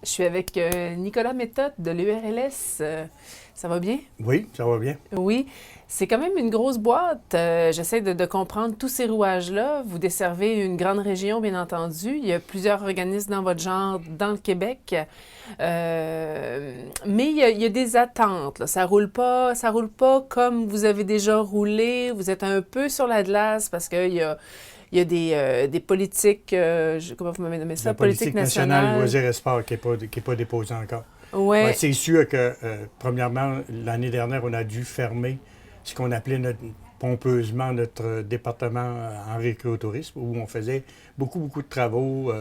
Je suis avec Nicolas Méthode de l'URLS. Ça va bien? Oui, ça va bien. Oui. C'est quand même une grosse boîte. J'essaie de comprendre tous ces rouages-là. Vous desservez une grande région, bien entendu. Il y a plusieurs organismes dans votre genre dans le Québec. Mais il y a des attentes, là. Ça roule pas comme vous avez déjà roulé. Vous êtes un peu sur la glace parce il y a des politiques, comment vous m'avez nommé ça? La politique nationale loisirs et sport qui est pas déposée encore. Ouais, Ouais. c'est sûr que, premièrement, l'année dernière, on a dû fermer ce qu'on appelait pompeusement notre département en récréotourisme, où on faisait beaucoup de travaux,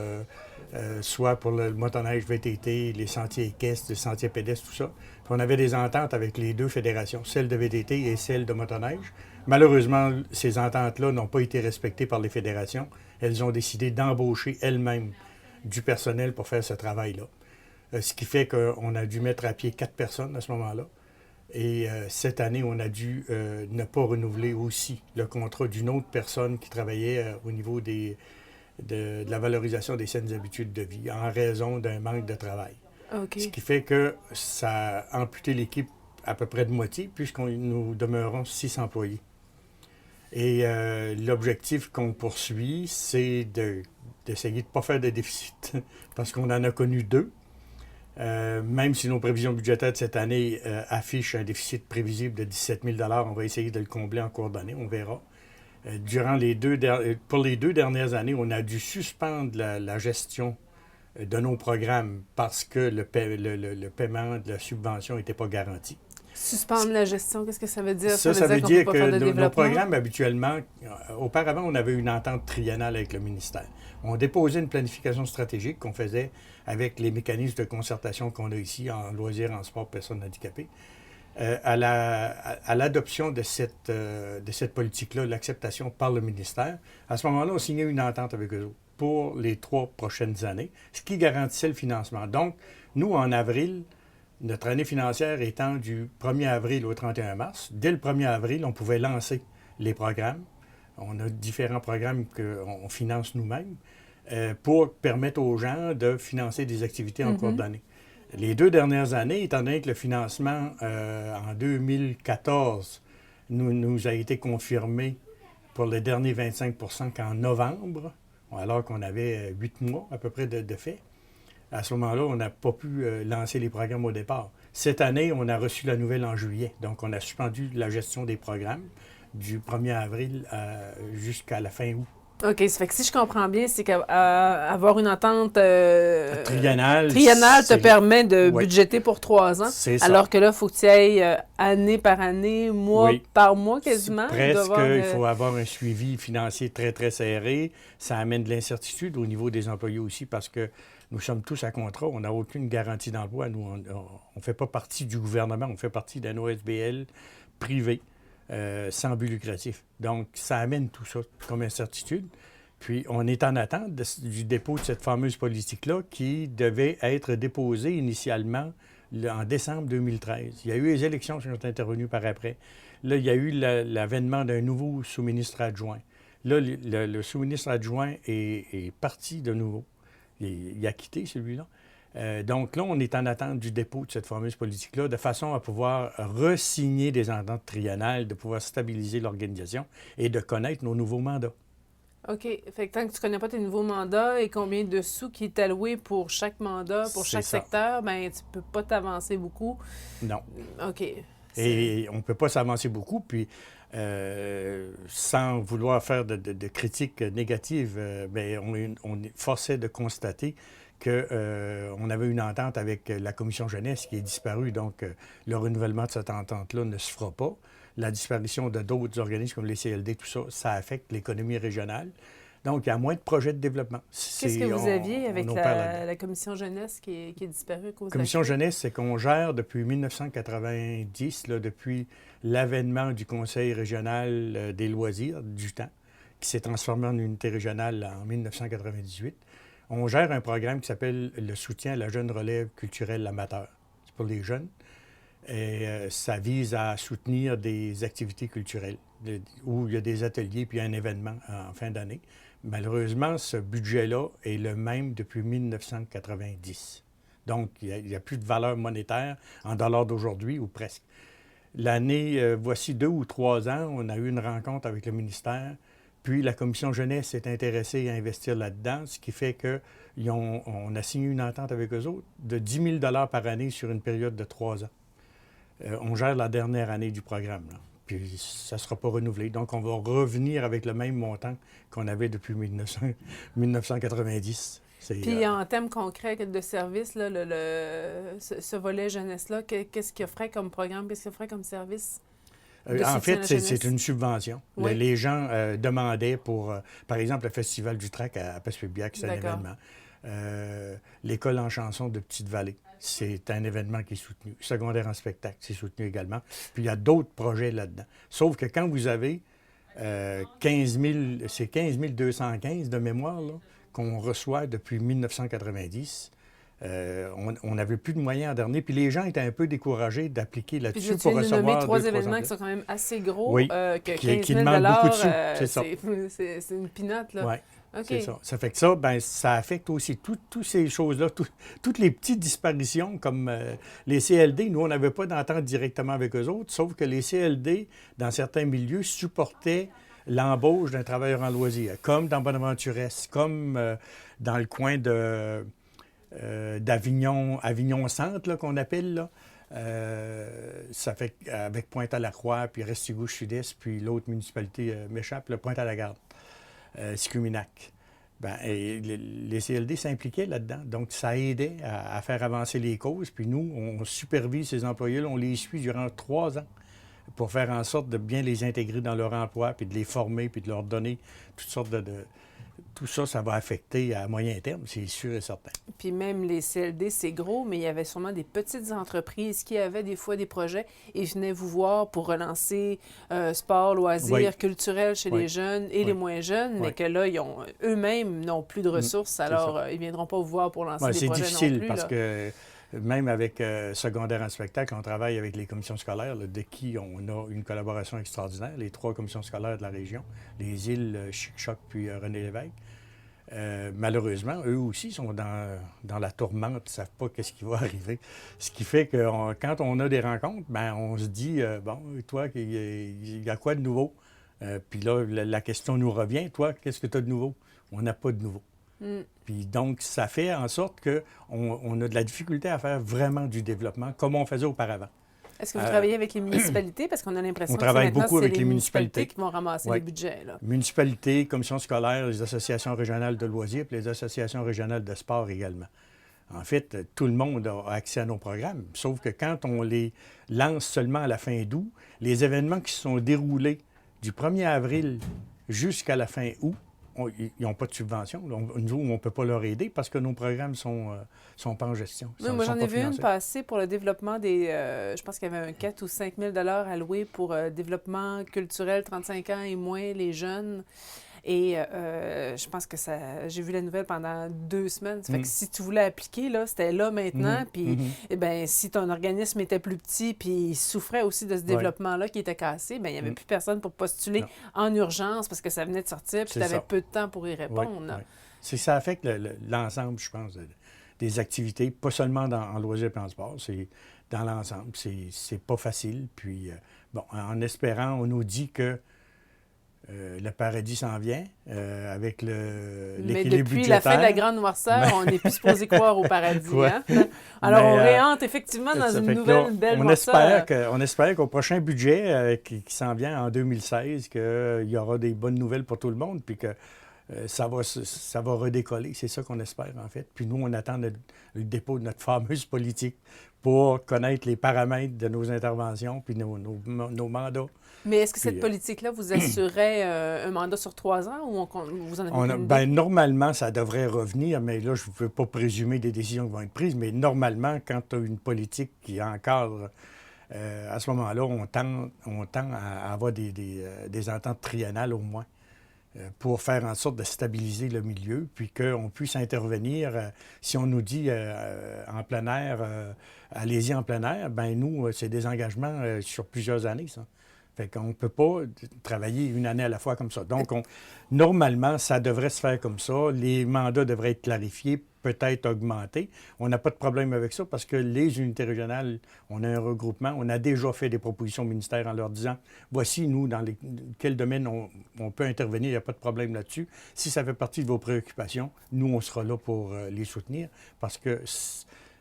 soit pour le motoneige VTT, les sentiers équestres, les sentiers pédestres, tout ça. Puis on avait des ententes avec les deux fédérations, celle de VTT et celle de motoneige. Malheureusement, ces ententes-là n'ont pas été respectées par les fédérations. Elles ont décidé d'embaucher elles-mêmes du personnel pour faire ce travail-là. Ce qui fait qu'on a dû mettre à pied 4 personnes à ce moment-là. Et cette année, on a dû ne pas renouveler aussi le contrat d'une autre personne qui travaillait au niveau de la valorisation des saines habitudes de vie en raison d'un manque de travail. OK. Ce qui fait que ça a amputé l'équipe à peu près de moitié, nous demeurons 6 employés. Et l'objectif qu'on poursuit, c'est d'essayer de ne pas faire de déficit, parce qu'on en a connu 2. Même si nos prévisions budgétaires de cette année affichent un déficit prévisible de 17 000 on va essayer de le combler en cours d'année, on verra. Pour les 2 dernières années, on a dû suspendre la gestion de nos programmes parce que le paiement de la subvention n'était pas garanti. Suspendre la gestion, qu'est-ce que ça veut dire? Ça qu'on veut dire peut pas faire de que nos développement? programmes, habituellement, auparavant, on avait une entente triennale avec le ministère. On déposait une planification stratégique qu'on faisait avec les mécanismes de concertation qu'on a ici en loisirs, en sport, personnes handicapées. À l'adoption de cette politique-là, l'acceptation par le ministère, à ce moment-là, on signait une entente avec eux autres pour les 3 prochaines années, ce qui garantissait le financement. Donc, nous, en avril, notre année financière étant du 1er avril au 31 mars, dès le 1er avril, on pouvait lancer les programmes. On a différents programmes qu'on finance nous-mêmes pour permettre aux gens de financer des activités en cours d'année. Les 2 dernières années, étant donné que le financement en 2014 nous a été confirmé pour les derniers 25 qu'en novembre, alors qu'on avait 8 mois à peu près de fait, à ce moment-là, on n'a pas pu lancer les programmes au départ. Cette année, on a reçu la nouvelle en juillet. Donc, on a suspendu la gestion des programmes du 1er avril jusqu'à la fin août. OK, ça fait que si je comprends bien, c'est qu'avoir une entente triennale te permet de budgéter pour 3 ans. C'est ça. Alors que là, il faut que tu ailles année par année, mois par mois quasiment. Presque, il faut avoir un suivi financier très, très serré. Ça amène de l'incertitude au niveau des employés aussi parce que nous sommes tous à contrat. On n'a aucune garantie d'emploi. Nous, on ne fait pas partie du gouvernement. On fait partie d'un OSBL privé. Sans but lucratif. Donc, ça amène tout ça comme incertitude. Puis, on est en attente du dépôt de cette fameuse politique-là qui devait être déposée initialement en décembre 2013. Il y a eu les élections qui sont intervenues par après. Là, il y a eu l'avènement d'un nouveau sous-ministre adjoint. Là, le sous-ministre adjoint est parti de nouveau. Il a quitté celui-là. Donc là, on est en attente du dépôt de cette fameuse politique-là, de façon à pouvoir re-signer des ententes triennales, de pouvoir stabiliser l'organisation et de connaître nos nouveaux mandats. OK. Fait que tant que tu ne connais pas tes nouveaux mandats et combien de sous qui est alloué pour chaque mandat, pour chaque secteur, bien, tu ne peux pas t'avancer beaucoup. Non. OK. Et on ne peut pas s'avancer beaucoup, puis sans vouloir faire de critiques négatives, bien, on est forcé de constater qu'on avait une entente avec la Commission jeunesse qui est disparue. Donc, le renouvellement de cette entente-là ne se fera pas. La disparition de d'autres organismes comme les CLD, tout ça, ça affecte l'économie régionale. Donc, il y a moins de projets de développement. Qu'est-ce que vous aviez avec la Commission jeunesse qui est disparue à cause de la Commission jeunesse, c'est qu'on gère depuis 1990, là, depuis l'avènement du Conseil régional des loisirs du temps, qui s'est transformé en unité régionale en 1998. On gère un programme qui s'appelle le soutien à la jeune relève culturelle amateur. C'est pour les jeunes. Et ça vise à soutenir des activités culturelles où il y a des ateliers puis un événement en fin d'année. Malheureusement, ce budget-là est le même depuis 1990. Donc, il n'y a plus de valeur monétaire en dollars d'aujourd'hui, ou presque. Voici 2 ou 3 ans, on a eu une rencontre avec le ministère, puis la commission jeunesse s'est intéressée à investir là-dedans, ce qui fait qu'on a signé une entente avec eux autres de 10 000 par année sur une période de 3 ans. On gère la dernière année du programme, là. Puis ça ne sera pas renouvelé. Donc, on va revenir avec le même montant qu'on avait depuis 1990. Puis en termes concrets de services, là, ce volet jeunesse-là, qu'est-ce qu'il offrait comme programme, qu'est-ce qu'il offrait comme service? En fait, c'est une subvention. Oui. Les gens demandaient pour, par exemple, le Festival du Trac à Passepébiac, c'est un événement. L'École en chanson de Petite-Vallée, c'est un événement qui est soutenu. Secondaire en spectacle, c'est soutenu également. Puis il y a d'autres projets là-dedans. Sauf que quand vous avez 15 215 de mémoire là, qu'on reçoit depuis 1990, on n'avait plus de moyens en dernier. Puis les gens étaient un peu découragés d'appliquer là-dessus pour recevoir... Puis tu viens de nommer 3 200, événements qui sont quand même assez gros, oui, que 15 qui 000 demandent beaucoup de sous, c'est ça. C'est une pinotte, là. Oui, OK. c'est ça. Ça fait que ça, ben, ça affecte aussi toutes ces choses-là, toutes les petites disparitions comme les CLD. Nous, on n'avait pas d'entente directement avec eux autres, sauf que les CLD, dans certains milieux, supportaient l'embauche d'un travailleur en loisir, comme dans Bonaventure-Est, comme dans le coin d'Avignon, Avignon-Centre, qu'on appelle, là. Ça fait avec Pointe-à-la-Croix, puis Restigouche-Sud-Est, puis l'autre municipalité m'échappe, Pointe-à-la-Garde, Sicuminac. Les CLD s'impliquaient là-dedans. Donc, ça aidait à faire avancer les causes. Puis nous, on supervise ces employés-là, on les suit durant 3 ans pour faire en sorte de bien les intégrer dans leur emploi, puis de les former, puis de leur donner toutes sortes Tout ça, ça va affecter à moyen terme, c'est sûr et certain. Puis même les CLD, c'est gros, mais il y avait sûrement des petites entreprises qui avaient des fois des projets et venaient vous voir pour relancer sport, loisirs, culturel chez les jeunes et les moins jeunes, mais que là, eux-mêmes n'ont plus de ressources, alors ils ne viendront pas vous voir pour lancer des projets non plus. C'est difficile parce que même avec Secondaire en spectacle, on travaille avec les commissions scolaires, là, de qui on a une collaboration extraordinaire, les 3 commissions scolaires de la région, les îles, Chic-Choc puis René Lévesque. Malheureusement, eux aussi sont dans la tourmente, ils ne savent pas qu'est-ce qui va arriver. Ce qui fait que quand on a des rencontres, ben, on se dit, bon, toi, il y a quoi de nouveau? Puis là, la question nous revient, toi, qu'est-ce que tu as de nouveau? On n'a pas de nouveau. Puis donc, ça fait en sorte qu'on a de la difficulté à faire vraiment du développement comme on faisait auparavant. Est-ce que vous travaillez avec les municipalités? Parce qu'on a l'impression que travaille beaucoup avec les municipalités qui vont ramasser les budgets. Là. Municipalités, commissions scolaires, les associations régionales de loisirs, puis les associations régionales de sport également. En fait, tout le monde a accès à nos programmes, sauf que quand on les lance seulement à la fin d'août, les événements qui se sont déroulés du 1er avril jusqu'à la fin août, ils n'ont pas de subvention. Nous, on ne peut pas leur aider parce que nos programmes sont pas en gestion. Oui, moi, j'en ai vu une passer pour le développement des... je pense qu'il y avait un 4 ou 5 000 alloués pour développement culturel 35 ans et moins, les jeunes. Et je pense que j'ai vu la nouvelle pendant 2 semaines. Ça fait que si tu voulais appliquer, là, c'était là maintenant. Puis, eh bien, si ton organisme était plus petit puis il souffrait aussi de ce développement-là qui était cassé, bien, il n'y avait plus personne pour postuler en urgence parce que ça venait de sortir puis tu avais peu de temps pour y répondre. Ça affecte l'ensemble, je pense, des activités, pas seulement en loisirs et en sport. C'est dans l'ensemble. C'est pas facile. Puis, bon, en espérant, on nous dit que le paradis s'en vient avec l'équilibre budgétaire. Mais depuis la fin de la Grande Noirceur, on n'est plus supposé croire au paradis. Hein? Alors, on réentre effectivement dans une nouvelle belle noirceur. On espère qu'au prochain budget qui s'en vient en 2016, qu'il y aura des bonnes nouvelles pour tout le monde, puis que ça va redécoller. C'est ça qu'on espère, en fait. Puis nous, on attend le dépôt de notre fameuse politique pour connaître les paramètres de nos interventions puis nos mandats. Mais est-ce que cette politique-là vous assurait un mandat sur 3 ans ou vous en avez bien, normalement, ça devrait revenir, mais là, je ne veux pas présumer des décisions qui vont être prises, mais normalement, quand tu as une politique qui encadre, à ce moment-là, on tend à avoir des ententes triennales au moins pour faire en sorte de stabiliser le milieu, puis qu'on puisse intervenir. Si on nous dit en plein air, allez-y en plein air, bien nous, c'est des engagements sur plusieurs années, ça. Fait qu'on ne peut pas travailler une année à la fois comme ça. Donc, normalement, ça devrait se faire comme ça. Les mandats devraient être clarifiés, peut-être augmentés. On n'a pas de problème avec ça parce que les unités régionales, on a un regroupement. On a déjà fait des propositions au ministère en leur disant, voici, nous, dans quel domaine on peut intervenir, il n'y a pas de problème là-dessus. Si ça fait partie de vos préoccupations, nous, on sera là pour les soutenir parce que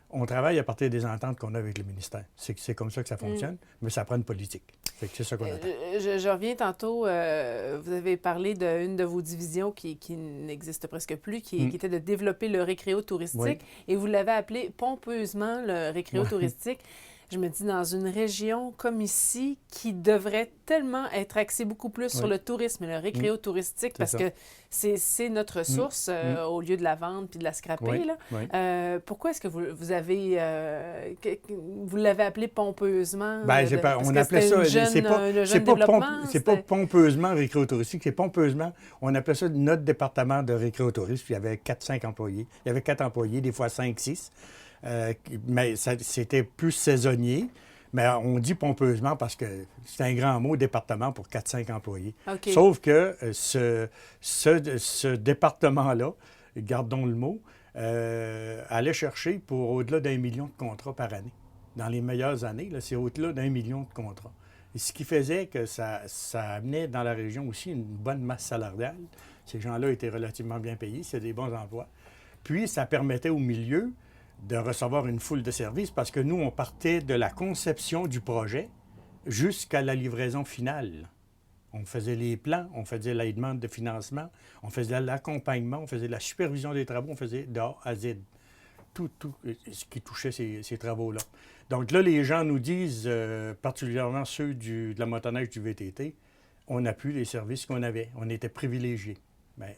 on travaille à partir des ententes qu'on a avec le ministère. C'est comme ça que ça fonctionne, mais ça prend une politique. Fait que c'est ça qu'on attend. Je reviens tantôt, vous avez parlé d'une de vos divisions qui n'existe presque plus, qui était de développer le récréo touristique, Oui. et vous l'avez appelé pompeusement le récréo touristique. Je me dis, dans une région comme ici, qui devrait tellement être axée beaucoup plus sur le tourisme et le récréo touristique, parce que c'est notre ressource au lieu de la vendre puis de la scraper. Là. Pourquoi est-ce que vous avez... vous l'avez appelé pompeusement? On appelait ça... C'est pas pompeusement récréo touristique, c'est pompeusement... On appelait ça notre département de récréo tourisme. Il y avait 4-5 employés. Il y avait 4 employés, des fois 5-6. Mais c'était plus saisonnier. Mais on dit pompeusement parce que c'est un grand mot, département, pour 4-5 employés. Okay. Sauf que ce département-là, gardons le mot, allait chercher pour au-delà d'1 million de contrats par année. Dans les meilleures années, là, c'est au-delà d'1 million de contrats. Et ce qui faisait que ça amenait dans la région aussi une bonne masse salariale. Ces gens-là étaient relativement bien payés, c'est des bons emplois. Puis, ça permettait au milieu de recevoir une foule de services parce que nous, on partait de la conception du projet jusqu'à la livraison finale. On faisait les plans, on faisait la demande de financement, on faisait l'accompagnement, on faisait la supervision des travaux, on faisait de A à Z. Tout ce qui touchait ces travaux-là. Donc là, les gens nous disent, particulièrement ceux de la motoneige du VTT, on n'a plus les services qu'on avait. On était privilégiés. Bien,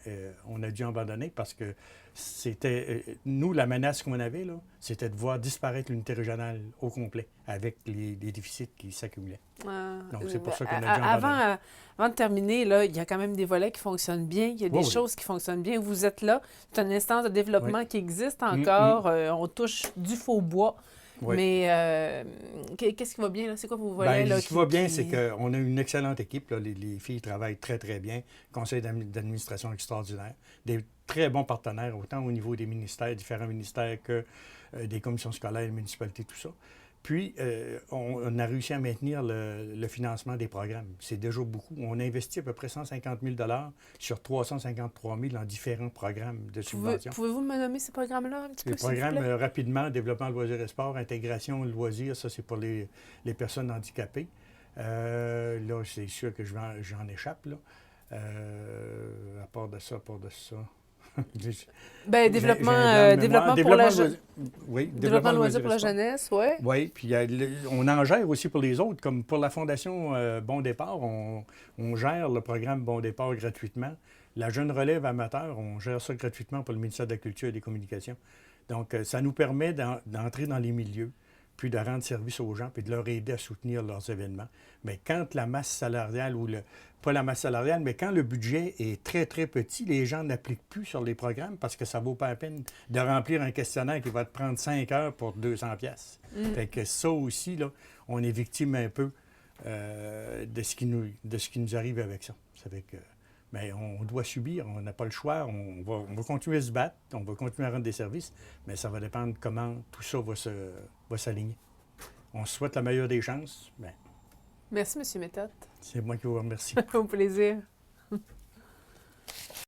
on a dû abandonner parce que c'était... nous, la menace qu'on avait, là, c'était de voir disparaître l'unité régionale au complet avec les déficits qui s'accumulaient. Donc, c'est pour ça qu'on a dû abandonner. Avant de terminer, là, il y a quand même des volets qui fonctionnent bien. Il y a des choses qui fonctionnent bien. Vous êtes là. C'est une instance de développement qui existe encore. On touche du faux bois. Oui. Mais qu'est-ce qui va bien? Là? C'est quoi vos volets? Bien, ce qui va bien, c'est qu'on a une excellente équipe. Là. Les filles travaillent très, très bien. Conseil d'administration extraordinaire. Des très bons partenaires, autant au niveau des ministères, différents ministères, que des commissions scolaires, des municipalités, tout ça. Puis, on a réussi à maintenir le financement des programmes. C'est déjà beaucoup. On a investi à peu près 150 000 sur 353 000 en différents programmes de subvention. Pouvez-vous me nommer ces programmes-là un petit peu, s'il vous plaît? Les programmes, rapidement, développement, loisirs et sport, intégration, loisirs, ça, c'est pour les personnes handicapées. Là, c'est sûr que j'en échappe, là. À part de ça. Bien, développement pour la jeunesse. Oui, développement de loisirs pour la jeunesse, oui. Oui, puis on en gère aussi pour les autres, comme pour la Fondation Bon Départ, on gère le programme Bon Départ gratuitement. La jeune relève amateur, on gère ça gratuitement pour le ministère de la Culture et des Communications. Donc, ça nous permet d'entrer dans les milieux, puis de rendre service aux gens, puis de leur aider à soutenir leurs événements. Mais quand la masse salariale, pas la masse salariale, mais quand le budget est très, très petit, les gens n'appliquent plus sur les programmes parce que ça ne vaut pas la peine de remplir un questionnaire qui va te prendre 5 heures pour 200 pièces. Fait que ça aussi, là, on est victime un peu de ce qui nous arrive avec ça. Ça fait que... Bien, on doit subir, on n'a pas le choix, on va continuer à se battre, on va continuer à rendre des services, mais ça va dépendre comment tout ça va s'aligner. On se souhaite la meilleure des chances. Bien. Merci, M. Méthode. C'est moi qui vous remercie. Au plaisir.